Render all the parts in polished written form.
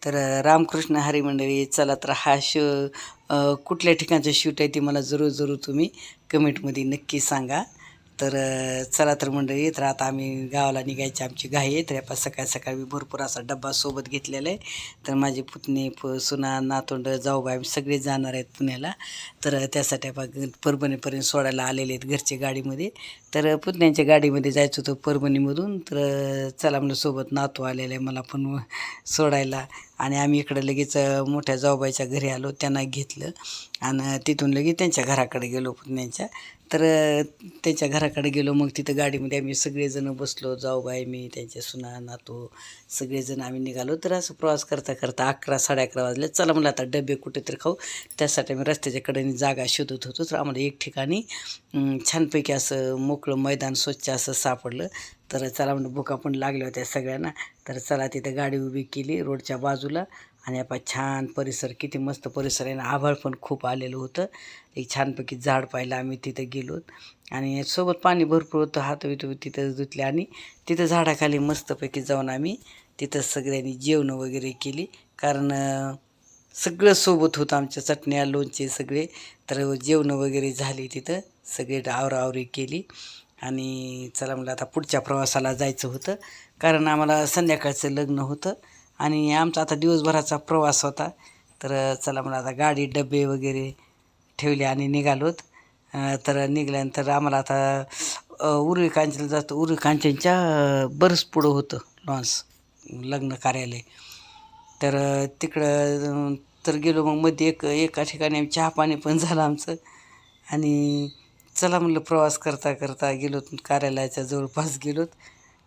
तर रामकृष्ण हरी मंडळी, चला तर हा कुठल्या ठिकाणचा शूट आहे ते मला जरूर जरूर तुम्ही कमेंटमध्ये नक्की सांगा. तर चला तर मंडळी, तर आता आम्ही गावाला निघायची आमची घाई आहे. तर आपण सकाळ सकाळी मी भरपूर असा डब्बा सोबत घेतलेला आहे. तर माझी पुतणी सुना नातोंड जाऊबाई आम्ही सगळे जाणार आहेत पुण्याला. तर त्यासाठी आपण परभणीपर्यंत सोडायला आलेले आहेत घरच्या गाडीमध्ये. तर पुतण्यांच्या गाडीमध्ये जायचं होतं परभणीमधून. तर चला म्हणलं, सोबत नातू आलेला आहे मला पण सोडायला. आणि आम्ही इकडं लगेच मोठ्या जाऊबाईच्या घरी आलो, त्यांना घेतलं आणि तिथून लगेच त्यांच्या घराकडे गेलो पुतण्यांच्या. तर त्यांच्या घराकडे गेलो. मग तिथं गाडीमध्ये आम्ही सगळेजण बसलो, जाऊबाई, मी, त्यांच्या सुना, नातू, सगळेजण आम्ही निघालो. तर असं प्रवास करता करता 11 11:30 वाजले. चला म्हणलं आता डबे कुठेतरी खाऊ. त्यासाठी आम्ही रस्त्याच्या कडेने जागा शोधत होतो. तर आम्हाला एक ठिकाणी छानपैकी असं मोकळं मैदान स्वच्छ असं सापडलं. तर चला म्हणलं, भुका पण लागल्या होत्या सगळ्यांना. तर चला तिथं गाडी उभी केली रोडच्या बाजूला. आणि आपण छान परिसर, किती मस्त परिसर आहे ना. आभाळ पण खूप आलेलं होतं. एक छानपैकी झाड पाहिलं आम्ही, तिथं गेलो. आणि सोबत पाणी भरपूर होतं, हात तिथं धुतले. आणि तिथं झाडाखाली मस्तपैकी जाऊन आम्ही तिथं सगळ्यांनी जेवणं वगैरे केली. कारण सगळं सोबत होतं, आमच्या चटण्या लोणचे सगळे. तर जेवणं वगैरे झाली तिथं, सगळे आवराआवरी केली. आणि चला म्हणलं आता पुढच्या प्रवासाला जायचं होतं, कारण आम्हाला संध्याकाळचं लग्न होतं आणि आमचा आता दिवसभराचा प्रवास होता. तर चला म्हणलं आता गाडी डबे वगैरे ठेवले आणि निघालोत. तर निघाल्यानंतर आम्हाला आता उरुळी कांचनला जातो. उरुळी कांचनच्या बरंच पुढं होतं लॉन्स लग्न कार्यालय. तर तिकडं तर गेलो. मग मध्ये एका ठिकाणी आम्ही चहा पाणी पण झालं आमचं. आणि चला म्हणलं, प्रवास करता करता गेलो कार्यालयाच्या जवळपास गेलोत.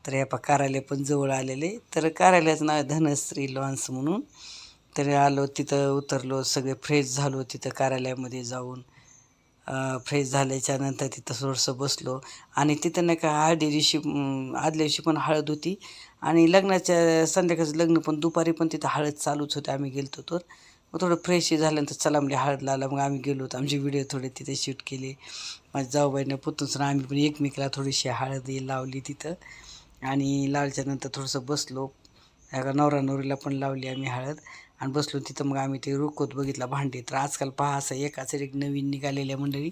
तर या कार्यालय पण जवळ आलेले. तर कार्यालयाचं नाव आहे धनश्री लॉन्स म्हणून. तर आलो, तिथं उतरलो, सगळे फ्रेश झालो तिथं कार्यालयामध्ये जाऊन. फ्रेश झाल्याच्या नंतर तिथं थोडंसं बसलो. आणि तिथं नाही का हळदी दिवशी, आदल्या दिवशी पण हळद होती. आणि लग्नाच्या संध्याकाळचं लग्न पण दुपारी पण तिथं हळद चालूच होते. आम्ही गेलो तर मग थोडं फ्रेश झाल्यानंतर चला म्हणजे हळद लावला. मग आम्ही गेलो होतो, आमचे व्हिडिओ थोडे तिथे शूट केले. माझ्या जाऊबाईनं पुतून आम्ही पण एकमेकीला थोडीशी हळद लावली तिथं. आणि लावल्याच्यानंतर थोडंसं बसलो. नवरा नवरीला पण लावली आम्ही हळद. आणि बसलो तिथं. मग आम्ही ते रुखवत बघितला, भांडी. तर आजकाल पहा असं एकाच एक नवीन निघालेल्या मंडळी.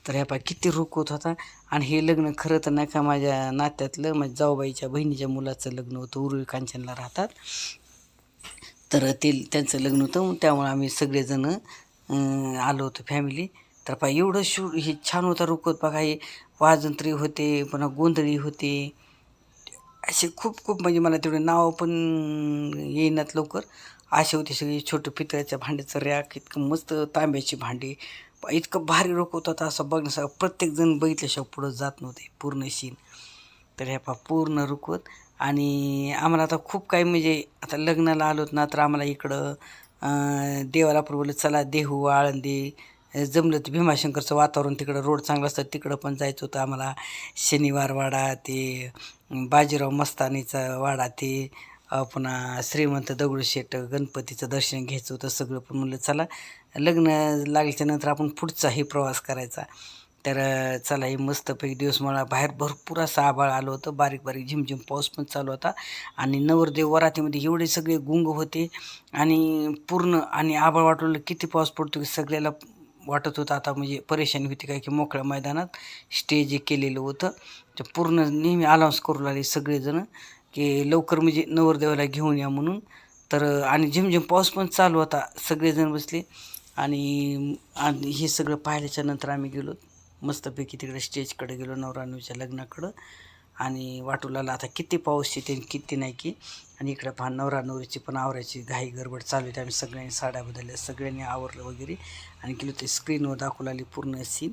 तर ह्या किती रुखवत होता. आणि हे लग्न खरं तर नाही का माझ्या नात्यातलं, माझ्या जाऊबाईच्या बहिणीच्या मुलाचं लग्न होतं, उरुळी कांचनला राहतात. तर त्यांचं लग्न होतं, त्यामुळे आम्ही सगळेजणं आलो होतो फॅमिली. तर एवढं हे छान होतं रुखवत बघा. हे वाजंत्री होते, पुन्हा गोंधळी होते, असे खूप खूप, म्हणजे मला तेवढे नाव पण येईनात लवकर. असे होते सगळे. छोटे पितळ्याच्या भांड्याचं रॅक, इतकं मस्त तांब्याची भांडी, इतकं भारी रुखवत होतं. असं बघण्यासारखं, प्रत्येकजण बघितल्याशिवाय पुढं जात नव्हते पूर्ण शीन. तर ह्या पूर्ण रुखवत. आणि आम्हाला आता खूप काही, म्हणजे आता लग्नाला आलोत ना, तर आम्हाला इकडं देवाला बोलवलं, चला देहू, आळंदी, जमलं तर भीमाशंकरचं वातावरण, तिकडं रोड चांगलं असतं, तिकडं पण जायचं होतं आम्हाला. शनिवार वाडा, ते बाजीराव मस्तानीचा वाडा, ते पुन्हा श्रीमंत दगडूशेठ गणपतीचं दर्शन घ्यायचं होतं सगळं. पण म्हणलं चला, लग्न लागल्याच्या नंतर आपण पुढचाही प्रवास करायचा. तर चला, हे मस्तपैकी दिवस. मला बाहेर भरपूर असं आभाळ आलं होतं, बारीक बारीक झिमझिम पाऊस पण चालू होता. आणि नवरदेव वरातीमध्ये एवढे सगळे गुंग होते. आणि पूर्ण, आणि आभाळ वाटलं किती पाऊस पडतो की सगळ्याला वाटत होतं आता म्हणजे परेशानी होती काय, की मोकळ्या मैदानात स्टेज केलेलं होतं. ते पूर्ण नेहमी अनाऊन्स करू लागले सगळेजणं की लवकर म्हणजे नवरदेवाला घेऊन या म्हणून. तर आणि झिमझिम पाऊस पण चालू होता, सगळेजण बसले. आणि हे सगळं पाहिल्याच्या नंतर आम्ही गेलो मस्तपैकी तिकडे स्टेजकडे गेलो, नवरानवरीच्या लग्नाकडं. आणि वाटू लागला आता किती पाऊस येते किती नाही की. आणि इकडं पहा, नवरानवरीची पण आवरायची घाई गडबड चालू होती. आम्ही सगळ्यांनी साड्या बदलल्या, सगळ्यांनी आवरलं वगैरे. आणि गेलो ते स्क्रीनवर दाखवू लागली पूर्ण सीन.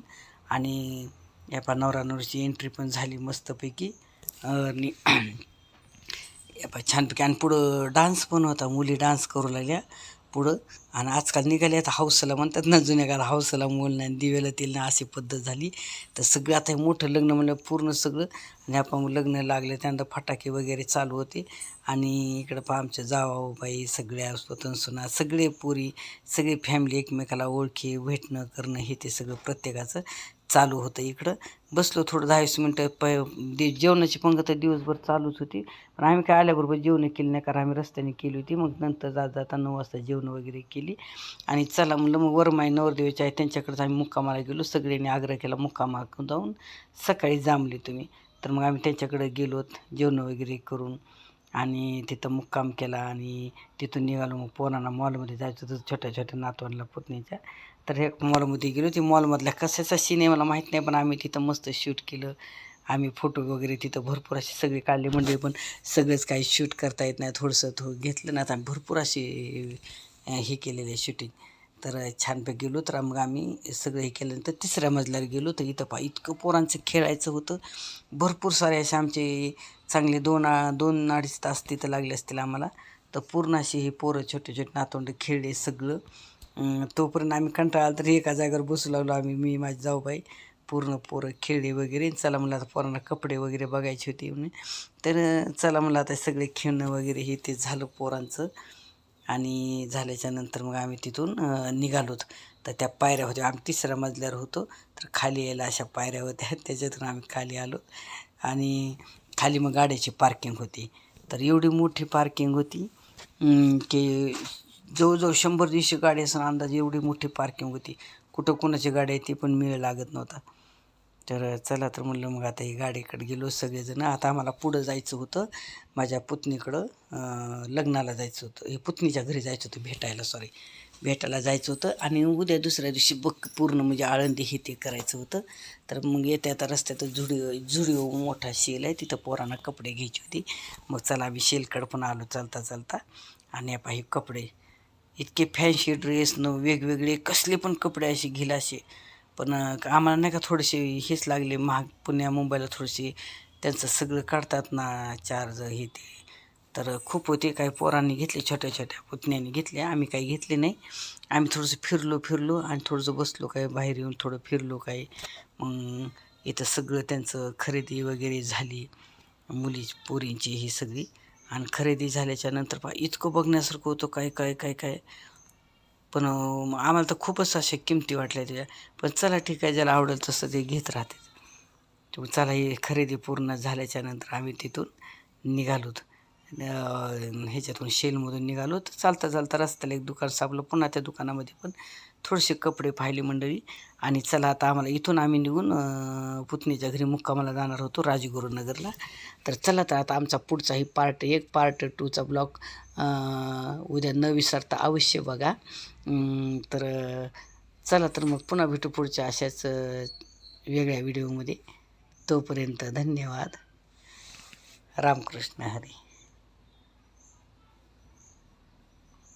आणि या पहा, नवरानवरीची एंट्री पण झाली मस्तपैकी. आणि छानपैकी. आणि पुढं डान्स पण होता, मुली डान्स करू लागल्या पुढं. आणि आजकाल निघाले आता हौसला म्हणतात ना, जुन्या काळात हौसला मोल नाही, दिवेला तेल ना, अशी पद्धत झाली. तर सगळं आता हे मोठं लग्न म्हणलं पूर्ण सगळं. आणि आपण लग्न लागले त्यानंतर फटाके वगैरे चालू होते. आणि इकडं पहा, आमच्या जावाबाई सगळ्या, स्वतंसुना, सगळे पोरी, सगळी फॅमिली एकमेकाला ओळखी भेटणं करणं, हे ते सगळं प्रत्येकाचं. चालू होतं इकडं. बसलो थोडं 10-20 मिनटं जेवणाची पंगत दिवसभर चालूच होती. पण आम्ही काय आल्याबरोबर जेवणं केली नाही, कारण आम्ही रस्त्याने केली होती. मग नंतर जाता 9 वाजता जेवणं वगैरे केली आणि चला म्हणलं मग वरमाई नवरदेवाचे आहे त्यांच्याकडेच आम्ही मुक्कामाला गेलो. सगळ्यांनी आग्रह केला मुक्कामा जाऊन सकाळी जांभली तुम्ही. तर मग आम्ही त्यांच्याकडे गेलो जेवणं वगैरे करून आणि तिथं मुक्काम केला आणि तिथून निघालो. मग पोरांना मॉलमध्ये जायचं होतं छोट्या छोट्या नातवांना पुतणीच्या. तर हे मॉलमध्ये गेलो. ती मॉलमधल्या कशाचा सीन आहे मला माहीत नाही, पण आम्ही तिथं मस्त शूट केलं. आम्ही फोटो वगैरे तिथं भरपूर असे सगळे काढले. म्हणजे पण सगळंच काही शूट करता येत नाही, थोडंसं घेतलं ना. आता भरपूर असे हे केलेले शूटिंग. तर छानपैकी गेलो. तर मग आम्ही सगळं हे केल्यानंतर तिसऱ्या मजल्यावर गेलो. तर इथं इतकं पोरांचं खेळायचं होतं. भरपूर सारे असे आमचे चांगले 2-2.5 तास तिथं लागले असतील आम्हाला. तर पूर्ण अशी ही पोरं छोटे छोटे नातवंड खेळले सगळं. तोपर्यंत आम्ही कंटाळा आला तर एका जागेवर बसू लागलो आम्ही, मी माझी जाऊबाई. पूर्ण पोरं खेळले वगैरे. चला म्हणलं आता पोरांना कपडे वगैरे बघायचे होते म्हणे. तर चला म्हणलं आता सगळे खेळणं वगैरे हे ते झालं पोरांचं. आणि झाल्याच्या नंतर मग आम्ही तिथून निघालोत. तर त्या पायऱ्या होत्या, आम्ही तिसऱ्या मजल्यावर होतो. तर खाली यायला अशा पायऱ्या होत्या, त्याच्यातून आम्ही खाली आलो. आणि खाली मग गाड्याची पार्किंग होती. तर एवढी मोठी पार्किंग होती की जवळजवळ 100-150 गाडी असं अंदाजे एवढी मोठी पार्किंग होती. कुठं कोणाची गाडी आहे ती पण मेळ लागत नव्हता. तर चला तर म्हणलं मग आता ही गाडीकडे गेलो सगळेजण. आता आम्हाला पुढं जायचं होतं माझ्या पुतणीकडं, लग्नाला जायचं होतं. हे पुतणीच्या घरी जायचं होतं भेटायला जायचं होतं. आणि उद्या दुसऱ्या दिवशी पूर्ण म्हणजे आळंदी हे ते करायचं होतं. तर मग येते आता रस्त्यात झुडिओ मोठा शेल आहे, तिथं पोरांना कपडे घ्यायची होती. मग चला आम्ही शेलकडं पण आलो चालता चालता. आणि आपण हे कपडे इतके फॅन्सी ड्रेस न वेगवेगळे कसले पण कपडे असे घेईल असे. पण आम्हाला नाही का थोडेसे हेच लागले महाग. पुण्या मुंबईला थोडेसे त्यांचं सगळं काढतात ना चार्ज हे ते. तर खूप होते. काही पोरांनी घेतले, छोट्या छोट्या पुतण्यांनी घेतले, आम्ही काही घेतले नाही. आम्ही थोडंसं फिरलो आणि थोडंसं बसलो, काही बाहेर येऊन थोडं फिरलो काही. मग इथं सगळं त्यांचं खरेदी वगैरे झाली, पोरींची ही सगळी. आणि खरेदी झाल्याच्या नंतर इतकं बघण्यासारखं होतं काय काय काय काय. पण आम्हाला तर खूपच अशा किमती वाटल्या त्याच्या. पण चला ठीक आहे, ज्याला आवडेल तसं ते घेत राहते. चला ही खरेदी पूर्ण झाल्याच्या नंतर आम्ही तिथून निघालोत. ह्याच्यातून शेलमधून निघालो. तर चालता चालता रस्त्याला एक दुकान सापडलं. पुन्हा त्या दुकानामध्ये पण थोडेसे कपडे पाहिले मंडळी. आणि चला आता आम्हाला इथून आम्ही निघून पुतणीच्या घरी मुक्कामाला जाणार होतो राजगुरुनगरला. तर चला तर आता आमचा पुढचा ही पार्ट 1 पार्ट 2चा ब्लॉग उद्या न विसरता अवश्य बघा. तर चला तर मग पुन्हा भेटू पुढच्या अशाच वेगळ्या व्हिडिओमध्ये. तोपर्यंत धन्यवाद. रामकृष्ण हरी.